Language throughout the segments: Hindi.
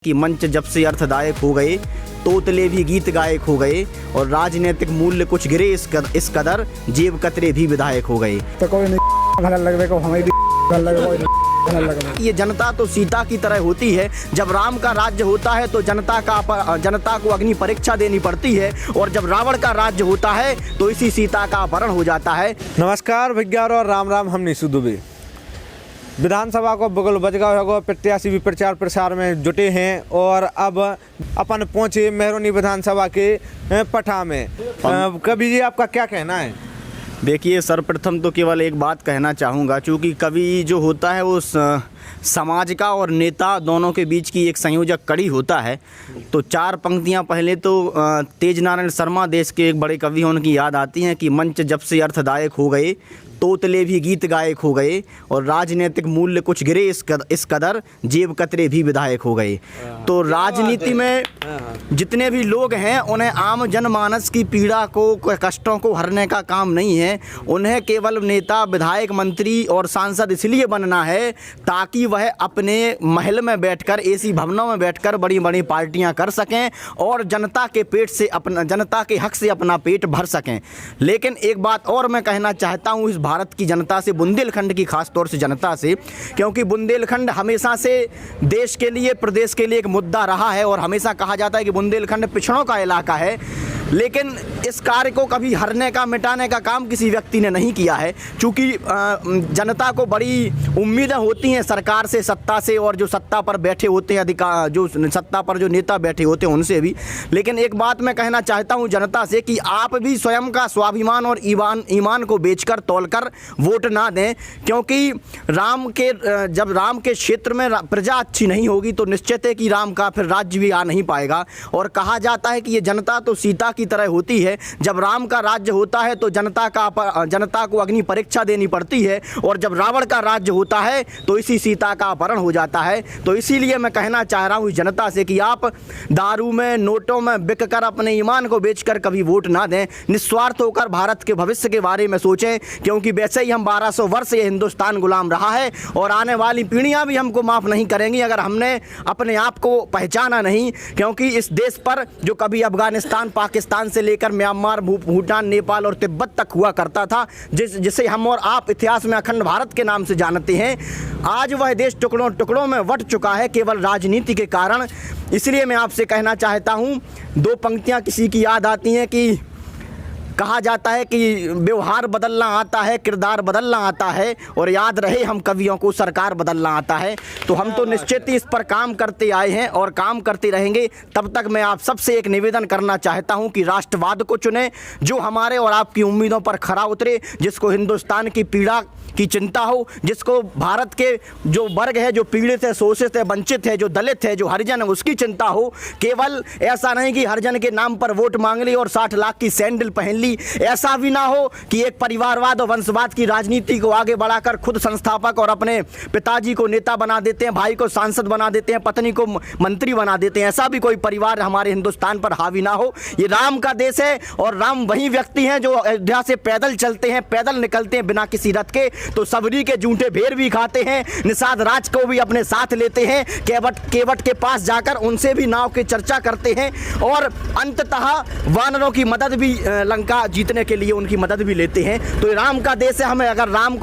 कि मंच जब से अर्थदायक हो गए, तोतले भी गीत गायक हो गए और राजनीतिक मूल्य कुछ गिरे इस कदर जेब कतरे भी विधायक हो गए। तो कोई नहीं भला लग रहा हमें भी भला लग रहा। ये जनता तो सीता की तरह होती है। जब राम का राज्य होता है तो जनता को अग्नि परीक्षा देनी पड़ती है और जब रावण का राज्य होता है तो इसी सीता का अपहरण हो जाता है। नमस्कार विज्ञान और राम राम। हम निशु दुबे विधानसभा को बगल बजगा होगा, प्रत्याशी भी प्रचार प्रसार में जुटे हैं और अब अपन पहुंचे मेहरौनी विधानसभा के पठा में। कवि जी, आपका क्या कहना है? देखिए, सर्वप्रथम तो केवल एक बात कहना चाहूँगा, चूँकि कवि जो होता है वो समाज का और नेता दोनों के बीच की एक संयोजक कड़ी होता है। तो चार पंक्तियाँ पहले तो तेज नारायण शर्मा देश के एक बड़े कवि हैं, उनकी याद आती हैं कि मंच जब से अर्थदायक हो गए, तोतले भी गीत गायक हो गए और राजनीतिक मूल्य कुछ गिरे इस कदर जेब कतरे भी विधायक हो गए। तो राजनीति में जितने भी लोग हैं उन्हें आम जनमानस की पीड़ा को, कष्टों को हरने का काम नहीं है। उन्हें केवल नेता, विधायक, मंत्री और सांसद इसलिए बनना है ताकि वह अपने महल में बैठकर, एसी भवनों में बैठकर बड़ी बड़ी पार्टियां कर सकें और जनता के हक से अपना पेट भर सकें। लेकिन एक बात और मैं कहना चाहता हूँ इस भारत की जनता से, बुंदेलखंड की खास तौर से जनता से, क्योंकि बुंदेलखंड हमेशा से देश के लिए, प्रदेश के लिए एक मुद्दा रहा है और हमेशा कहा जाता है कि बुंदेलखंड पिछड़ों का इलाका है। लेकिन इस कार्य को कभी हरने का, मिटाने का काम किसी व्यक्ति ने नहीं किया है। चूँकि जनता को बड़ी उम्मीदें होती हैं सरकार से, सत्ता से, और जो सत्ता पर बैठे होते हैं जो सत्ता पर जो नेता बैठे होते हैं उनसे भी। लेकिन एक बात मैं कहना चाहता हूं जनता से कि आप भी स्वयं का स्वाभिमान और ईमान को बेचकर तौलकर वोट ना दें, क्योंकि जब राम के क्षेत्र में प्रजा अच्छी नहीं होगी तो निश्चित है कि राम का फिर राज्य भी आ नहीं पाएगा। और कहा जाता है कि ये जनता तो सीता की तरह होती है। जब राम का राज्य होता है तो जनता को अग्नि परीक्षा देनी पड़ती है और जब रावण का राज्य होता है तो इसी सीता का अपहरण हो जाता है। तो इसीलिए मैं कहना चाह रहा हूँ जनता से कि आप दारू में, नोटों में बिक कर, अपने ईमान को बेचकर कभी वोट ना दें। निस्वार्थ होकर भारत के भविष्य के बारे में सोचें, क्योंकि वैसे ही हम 1200 वर्ष ये हिंदुस्तान गुलाम रहा है और आने वाली पीढ़ियां भी हमको माफ़ नहीं करेंगी अगर हमने अपने आप को पहचाना नहीं। क्योंकि इस देश पर जो कभी अफगानिस्तान, पाकिस्तान से लेकर म्यांमार, भूटान, नेपाल और तिब्बत तक हुआ करता था, जिसे हम और आप इतिहास में अखंड भारत के नाम से जानते हैं, आज वह देश टुकड़ों टुकड़ों में बंट चुका है केवल राजनीति के कारण। इसलिए मैं आपसे कहना चाहता हूं, दो पंक्तियां किसी की याद आती हैं कि कहा जाता है कि व्यवहार बदलना आता है, किरदार बदलना आता है और याद रहे हम कवियों को सरकार बदलना आता है। तो हम तो निश्चित ही इस पर काम करते आए हैं और काम करते रहेंगे। तब तक मैं आप सबसे एक निवेदन करना चाहता हूं कि राष्ट्रवाद को चुनें, जो हमारे और आपकी उम्मीदों पर खरा उतरे, जिसको हिंदुस्तान की पीड़ा की चिंता हो, जिसको भारत के जो वर्ग है, जो पीड़ित है, शोषित है, वंचित है, जो दलित है, जो हरिजन है, उसकी चिंता हो। केवल ऐसा नहीं कि हरिजन के नाम पर वोट मांग ली और 60 लाख की सैंडल पहन ली। ऐसा भी ना हो कि एक परिवारवाद और वंशवाद की राजनीति को आगे बढ़ाकर खुद संस्थापक और अपने पिताजी को नेता बना देते हैं, भाई को सांसद बना देते हैं, पत्नी को मंत्री बना देते हैं। ऐसा भी कोई परिवार हमारे हिंदुस्तान पर हावी ना हो। ये राम का देश है और राम वही व्यक्ति हैं जो अयोध्या से पैदल चलते हैं, पैदल निकलते हैं बिना किसी रथ के, तो सबरी के जूठे भेड़ भी खाते हैं, निषाद राज को भी अपने साथ लेते हैं, केवट के पास जाकर उनसे भी नाव की चर्चा करते हैं और अंततः वानरों की मदद भी, लंका जीतने के लिए उनकी मदद भी लेते हैं। तो राम का देश है। हमें अगर राम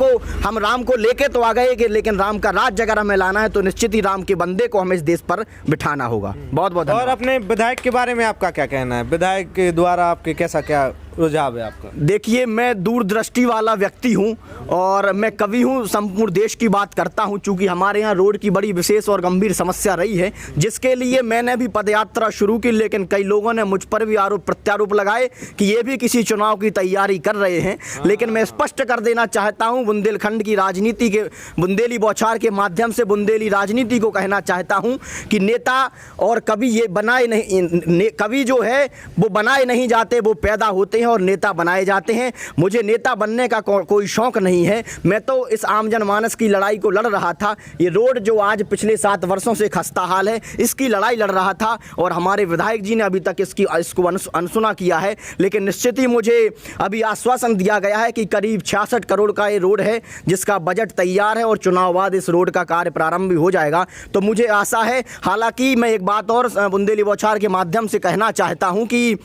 को लेके तो आ गए कि, लेकिन राम का राज्य अगर हमें लाना है तो निश्चित ही राम के बंदे को हमें इस देश पर बिठाना होगा। बहुत बहुत। और अपने विधायक के बारे में आपका क्या कहना है? विधायक के द्वारा आपके कैसा क्या रुझाव है आपका? देखिए, मैं दूरदृष्टि वाला व्यक्ति हूं और मैं कवि हूं, संपूर्ण देश की बात करता हूं। चूंकि हमारे यहाँ रोड की बड़ी विशेष और गंभीर समस्या रही है, जिसके लिए मैंने भी पदयात्रा शुरू की, लेकिन कई लोगों ने मुझ पर भी आरोप प्रत्यारोप लगाए कि ये भी किसी चुनाव की तैयारी कर रहे हैं। लेकिन मैं स्पष्ट कर देना चाहता हूँ, बुंदेलखंड की राजनीति के, बुंदेली बौछार के माध्यम से बुंदेली राजनीति को कहना चाहता हूँ कि नेता और कवि ये बनाए नहीं, कवि जो है वो बनाए नहीं जाते, वो पैदा होते हैं और नेता बनाए जाते हैं। मुझे नेता बनने का कोई शौक नहीं है। मैं तो इस आम जनमानस की लड़ाई को लड़ रहा था। ये रोड जो आज पिछले 7 वर्षों से खस्ता हाल है, इसकी लड़ाई लड़ रहा था और हमारे विधायक जी ने अभी तक इसको अनसुना किया है। लेकिन निश्चित ही मुझे अभी आश्वासन दिया गया है कि करीब 66 करोड़ का ये रोड है, जिसका बजट तैयार है और चुनाव बाद इस रोड का कार्य प्रारंभ भी हो जाएगा। तो मुझे आशा है। हालांकि मैं एक बात और बुंदेली बौछार के माध्यम से कहना चाहता हूं कि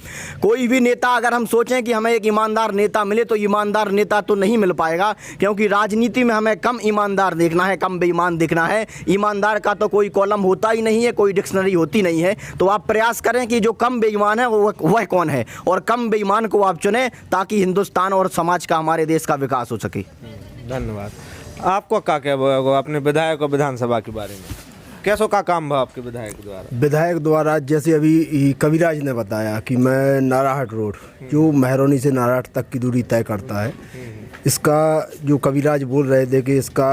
कोई भी नेता, अगर हम सोचें कि हमें एक ईमानदार नेता मिले, तो ईमानदार नेता तो नहीं मिल पाएगा, क्योंकि राजनीति में हमें कम ईमानदार देखना है, कम बेईमान देखना है। ईमानदार का तो कोई कॉलम होता ही नहीं है, कोई डिक्शनरी होती नहीं है। तो आप प्रयास करें कि जो कम बेईमान है वह कौन है, और कम बेईमान को आप चुनें, ताकि हिंदुस्तान और समाज का, हमारे देश का विकास हो सके। धन्यवाद। आपको क्या कहना अपने विधायक और विधानसभा के बारे में? कैसो का काम हुआ आपके विधायक द्वारा? विधायक द्वारा जैसे अभी कविराज ने बताया कि मैं नारायण रोड जो मेहरौनी से नारायण तक की दूरी तय करता है, इसका जो कविराज बोल रहे थे कि इसका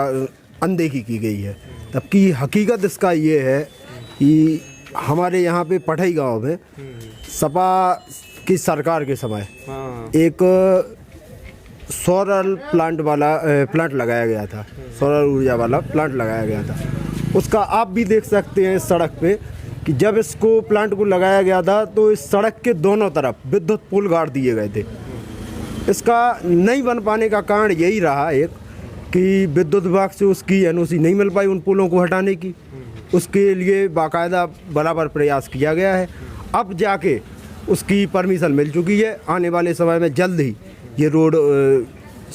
अनदेखी की गई है, जबकि हकीकत इसका ये है कि हमारे यहाँ पे पठई गांव में सपा की सरकार के समय एक सौर प्लांट लगाया गया था, सौर ऊर्जा वाला प्लांट लगाया गया था। उसका आप भी देख सकते हैं सड़क पे कि जब इसको प्लांट को लगाया गया था तो इस सड़क के दोनों तरफ विद्युत पुल गाड़ दिए गए थे। इसका नहीं बन पाने का कारण यही रहा एक कि विद्युत विभाग से उसकी एनओसी नहीं मिल पाई उन पुलों को हटाने की। उसके लिए बाकायदा बराबर प्रयास किया गया है। अब जाके उसकी परमिशन मिल चुकी है। आने वाले समय में जल्द ही ये रोड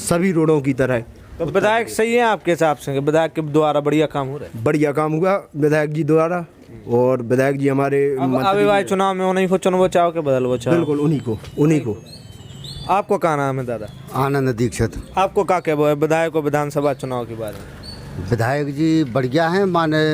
सभी रोडों की तरह। तो विधायक सही है आपके हिसाब से? विधायक के द्वारा बढ़िया काम हो रहा है? बढ़िया काम हुआ विधायक जी द्वारा, और विधायक जी हमारे अभी भाई चुनाव में उन्हीं को चुनवो चाहो के बदलवो चाहो? बिल्कुल उन्हीं को। आपको क्या नाम है दादा? आनंद दीक्षित। आपको क्या कहना है विधायक और विधानसभा चुनाव के बारे में? विधायक जी बढ़िया हैं, माने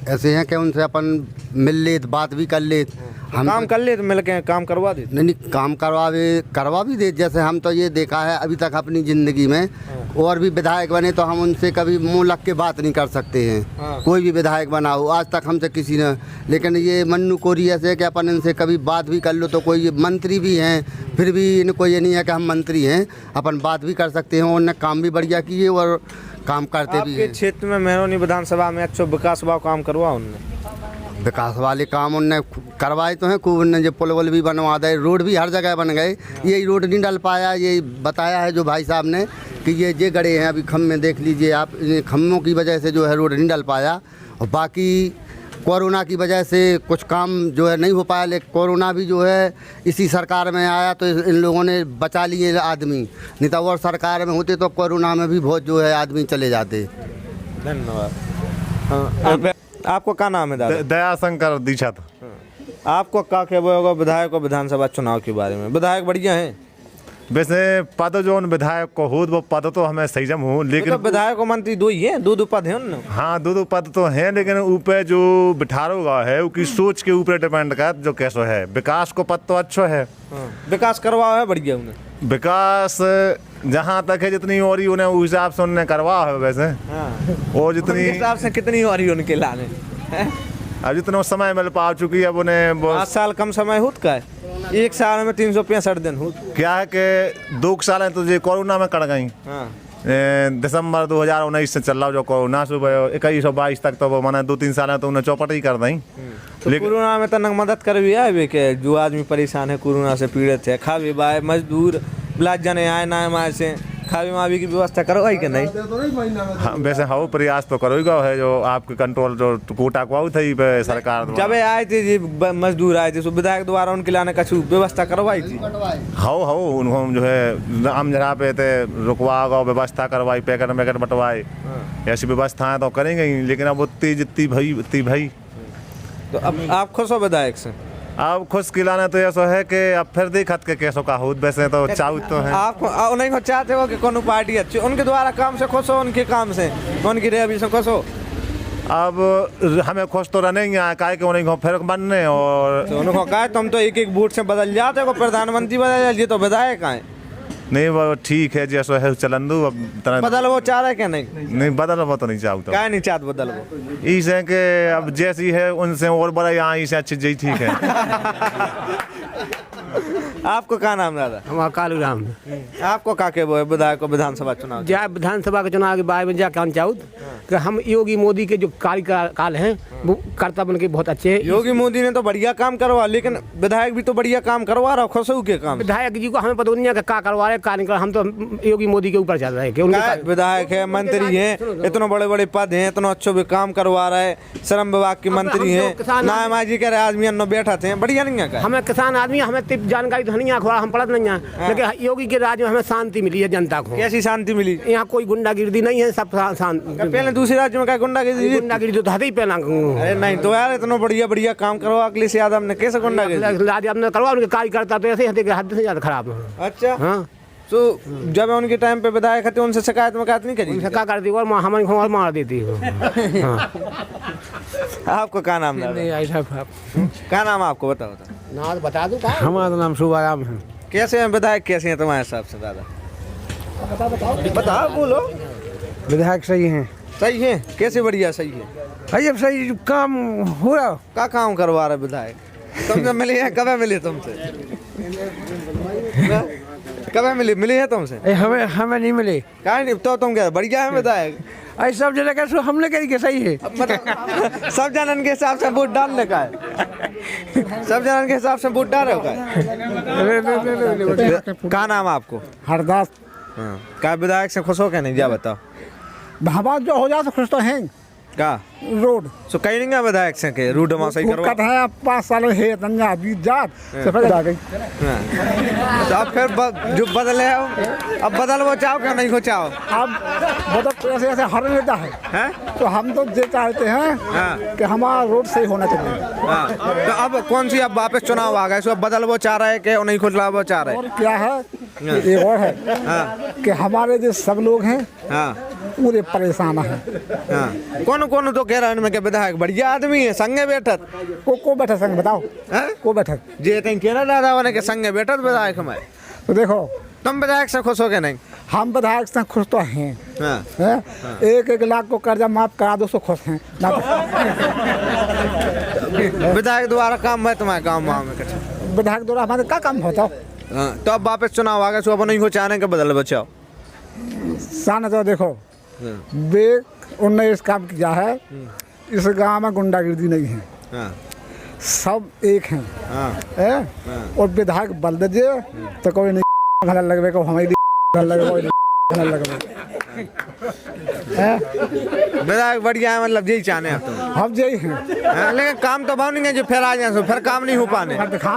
ऐसे हैं कि उनसे अपन मिल ले, बात भी कर ले, हम काम कर ले तो मिल के काम करवा दे। नहीं काम करवा भी दे। जैसे हम तो ये देखा है अभी तक अपनी ज़िंदगी में, और भी विधायक बने तो हम उनसे कभी मुंह लग के बात नहीं कर सकते हैं। कोई भी विधायक बना हो आज तक हमसे किसी ने, लेकिन ये मन्नू कोरी ऐसे है कि अपन इनसे कभी बात भी कर लो तो कोई मंत्री भी हैं, फिर भी इनको ये नहीं है कि हम मंत्री हैं, अपन बात भी कर सकते हैं। उन्होंने काम भी बढ़िया किए और काम करते भी हैं। क्षेत्र में मेहरौनी विधानसभा में अच्छा विकास हुआ काम करवा उनने? विकास वाले काम उनने करवाए तो हैं खूब। उनने जो पुल वुल भी बनवा दे, रोड भी हर जगह बन गए। यही रोड नहीं डल पाया, ये बताया है जो भाई साहब ने कि ये गड़े हैं अभी खम्भे, देख लीजिए आप, खम्भों की वजह से जो है रोड नहीं डल पाया। और बाकी कोरोना की वजह से कुछ काम जो है नहीं हो पाया, लेकिन कोरोना भी जो है इसी सरकार में आया तो इन लोगों ने बचा लिए आदमी, नहीं तो और सरकार में होते तो कोरोना में भी बहुत जो है आदमी चले जाते। धन्यवाद। आपको क्या नाम है दादा? दयाशंकर दीक्षित। आपको क्या कहना होगा विधायक और विधानसभा चुनाव के बारे में? विधायक बढ़िया हैं वैसे पद जो उन विधायक को हो वो पद तो हमें सही जम हो, लेकिन तो विधायक और मंत्री दो ही हैं, दो पद हैं उन। हाँ दो पद तो हैं, लेकिन ऊपर जो बिठारोगा है उसकी सोच के ऊपर डिपेंड कर जो कैसो है। विकास को पद तो अच्छा है, विकास करवा है बढ़िया उन्हें। विकास जहाँ तक है जितनी और ही उन्हें उस हिसाब से उन्हें करवा है वैसे। और जितनी हिसाब से कितनी और ही उनके लाने अब जितना समय मिल पा चुकी है अब उन्हें 5 साल कम समय होत का है, 1 साल में 365 दिन हो। क्या है कि 2 साल तो जो कोरोना में कट गई। दिसंबर 2019 से चल रहा जो कोरोना सुबह 2122 तक तो वो माना 2-3 साल तो उन्हें चौपट ही कर दी। तो कोरोना में तो मदद कर भी आए के जो आदमी परेशान है कोरोना से पीड़ित है, खा भी बाय मजदूर बिलाज जने आए ना माए से खावी मावी की व्यवस्था करवाई कि नहीं? हाँ, वैसे हाँ प्रयास तो करोगा है जो आपके कंट्रोल जो कोटा को थी सरकार जब आए थे जी मजदूर आए थे तो विधायक द्वारा उनके लाने का व्यवस्था करवाई थी। हाँ उनको जो है आम जगह पे थे रुकवा व्यवस्था करवाई, पैकेट वैकेट बंटवाए, ऐसी व्यवस्थाएं तो करेंगे ही, लेकिन अब उतनी जितनी भाई। तो अब आप खुश हो विधायक से? अब खुश खिलाना तो ऐसा है कि अब फिर देखत के कैसो का हो, वैसे तो चाहू तो है। आप उन्हीं को चाहते हो कि कौन पार्टी अच्छी, उनके द्वारा काम से खुश हो, उनके काम से उनकी रेहबरी से खुश हो? अब हमें खुश तो रहने ही का कि उन्हें फिर बनने और तो उनको कहा तुम तो एक वोट से बदल जाते हो, प्रधानमंत्री बदल जाए, तो विधायक आए नहीं वो ठीक है जैसा है चलन दो अब तना बदल वो चाह रहे क्या नहीं? नहीं बदल वो तो नहीं चाहता क्या नहीं चाहत बदल वो? इसे के अब जैसी है उनसे और बड़ा यहाँ इसे अच्छी जी ठीक है। आपको क्या नाम दादा? हम कालू राम आपको का के वो है विधायक को विधानसभा चुनाव? जय विधानसभा के चुनाव के बारे में क्या कहना चाहूँ कि हम योगी मोदी के जो कार्यकाल हैं वो कर्ता बन के बहुत अच्छे हैं। योगी मोदी ने तो बढ़िया काम करवा, लेकिन विधायक भी तो बढ़िया काम करवा रहा, खुश हो के काम। विधायक जी को हमें पता नहीं है कि क्या करवा रहे क्या नहीं कर, हम तो योगी मोदी के ऊपर चल रहे हैं कि उनके क्या विधायक है, मंत्री हैं, इतने बड़े बड़े पद हैं, इतना अच्छा भी काम करवा रहा है, श्रम विभाग के मंत्री हैं, नायमा जी कह रहे आदमी अन्नो बैठा थे, बढ़िया नहीं है? हमें किसान आदमी हमें जानकारी तो नहीं अखबार हम पढ़ते नहीं है, लेकिन योगी के राज में हमें शांति मिली है जनता को। कैसी शांति मिली? यहाँ कोई गुंडागिर्दी नहीं है, सब शांति। पहले दूसरे राज्य में क्या गुंडागिर्दी? गुंडागिर्दी तो हथे ही पहना। अरे नहीं तो यार इतना बढ़िया बढ़िया काम करवा अखिलेश यादव ने, कैसे गुंडागिर्दी? राज आपने करवा, उनके कार्यकर्ता तो ऐसे हथे हद से ज्यादा खराब है। अच्छा हाँ तो जब उनके टाइम पे विधायक थे उनसे शिकायत नहीं करी? क्या करती और हमारी मार देती है। आपको क्या नाम है? क्या नाम है आपको? बताओ नाम बता दूं। हमारा नाम शुभाराम है। कैसे हैं विधायक, कैसे हैं तुम्हारे हिसाब से दादा? बताओ बोलो। विधायक सही हैं। सही है? कैसे बढ़िया सही है? भाई अब सही काम हो रहा। क्या काम करवा रहे विधायक? तुमसे मिले हैं? कब मिले तुमसे? कब मिले है तुमसे? हमें नहीं मिले। क्या नहीं तो तुम क्या बढ़िया है विधायक? ऐसे सब जगह कैसे हमने कही के सही है। मतलब सब जनन के हिसाब से वोट डालने का है? सब जनन के हिसाब से वोट डाल रहे हो का? क्या नाम है आपको? हरदास। क्या विधायक से खुश हो क्या नहीं? जा बताओ। हमारा जो हो जाए तो खुश तो हैं। क्या रोड सो कहीं नहीं गया विधायक से के रूट में सही करो? है 5 साल है तंजा बीत जात से फिर आ गई। तो अब फिर जो बदले अब बदल वो चाहो क्या नहीं हो चाहो? अब बदल तो ऐसे ऐसे हर नेता है, तो हम तो ये चाहते हैं कि हमारा रोड सही होना चाहिए। तो अब कौन सी अब वापस चुनाव आ गए, सो अब बदल वो चाह रहा है कि नहीं खुला वो चाह रहा है? और क्या है एक और है कि हमारे जो सब लोग हैं पूरे परेशान हैं। कौन तो कह रहा है कि विधायक बढ़िया आदमी है, संगे बैठत को बैठक संग बताओ को बैठक जे कहीं कह रहा दादा वाले के संगे बैठत विधायक हमारे। तो देखो तुम विधायक से खुश हो के नहीं? हम विधायक से खुश तो हैं। 1-1 लाख को कर्जा माफ करा दो सो खुश हैं। विधायक द्वारा काम है तुम्हारे गाँव में? विधायक द्वारा हमारे क्या काम होता? तो अब वापस चुनाव आ गए, सो अब नहीं हो चाहने के बदल बचाओ सान। तो देखो वे उनने इस काम किया है, इस गांव में गुंडागिर्दी नहीं है, सब एक हैं। और विधायक बल दीजिए तो कोई नहीं गलत लगवे को हमें विधायक बढ़िया है, मतलब यही चाहने हैं तुम? हम यही हैं, लेकिन काम तो भाव नहीं है जो फिर आ जाए, फिर काम नहीं हो पाने। दिखा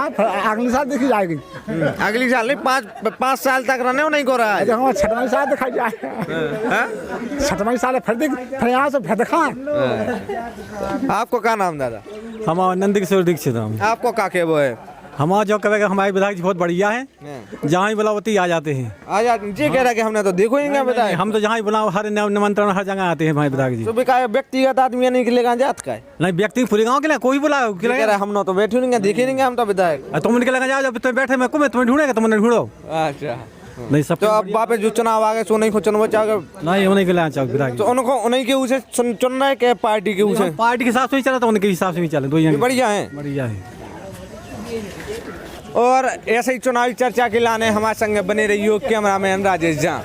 अगले साल देखी जाएगी। अगली साल नहीं, 5 साल तक रहने नहीं को रहा है। हमारा 6वां साल दिखाई जाए। 6वां साल फिर यहाँ से फिर दिखा। आपको क्या नाम दादा? हमारा नंद किशोर दीक्षित। आपको क्या के वो है? हमारा जो कहेगा हमारे विधायक जी बहुत बढ़िया है, जहाँ ही बुलावती आ जाते हैं। आ जाते ये कह रहा कि हमने तो देखो ही नहीं विधायक। हम तो जहाँ ही बुलाओ हर निमंत्रण हर जगह आते हैं हमारे विधायक जी। तो व्यक्तिगत आदमी नहीं निकलेगा जात का है? नहीं व्यक्ति पूरे गाँव के लिए कोई बुलाओ कह रहा हम तो बैठे नहीं देखे नहीं हम तो विधायक। तुम निकलेगा जाओ, जब तुम बैठे मैं तुम्हें ढूंढेगा, तुमने ढूंढो। अच्छा नहीं सब तो अब वापस जो चुनाव आ गए सो नहीं चुनवा चाहोगे? नहीं उन्हीं के लिए विधायक। तो उनको उन्हीं के उसे चुनना है क्या पार्टी के उसे? पार्टी के हिसाब से ही चला तो उनके हिसाब से भी चले, दो बढ़िया है। बढ़िया है। और ऐसे ही चुनावी चर्चा के लाने हमारे संग बने रहिए कैमरामैन राजेश झा।